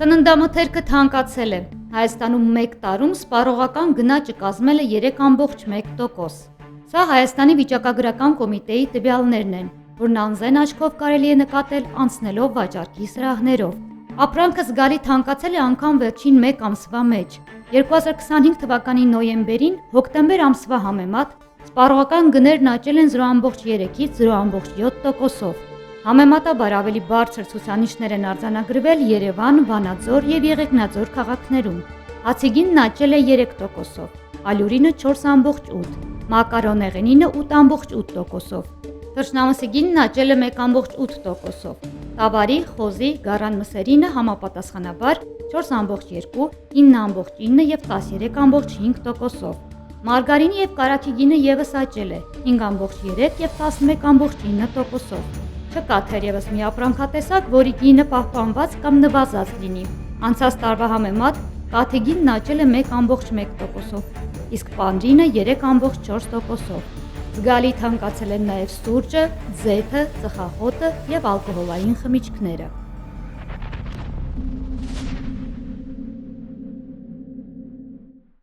Սննդամթերքը թանկացել է։ Հայաստանում 1 տարում սպառողական գնաճը կազմել է 3,1%։ Սա Հայաստանի վիճակագրական կոմիտեի տվյալներն են, որն անզեն աչքով կարելի է նկատել անցնելով վաճառքի սրահներով։ Ապրանքը զգալի թանկացել է անգամ վերջին 1 ամսվա մեջ։ 2025 թվականի նոյեմբերին հոկտեմբեր ամսվա համեմատ սպառողական գներն աճել են 0,3-ից 0,7%-ով։ Համեմատաբար ավելի բարձր ցուցանիշներ են արձանագրվել Երևան, Վանաձոր եւ Եղեգնաձոր քաղաքներում։ Հացի գինն աճել է 3%-ով, ալյուրինը 4,8%, մակարոնեղենինը 8,8%-ով։ Թռչնամսի գինն աճել է 1,8%-ով։ Տավարի, խոզի, գառան մսերինը համապատասխանաբար 4,2%, 9,9% եւ 13,5%-ով։ Մարգարինի եւ կարագի գինը եւս աճել է 5,3% եւ 11,9%-ով։ Չկա թերևս մի ապրանքատեսակ, որի գինը պահպանված կամ նվազած լինի։ Անցած տարվա համեմատ կաթի գինն աճել է 1,1%-ով, իսկ պանրինը 3,4%-ով։ Զգալի թանկացել են նաև սուրճը, ձեթը, ծխախոտը եւ ալկոհոլային խմիչքները։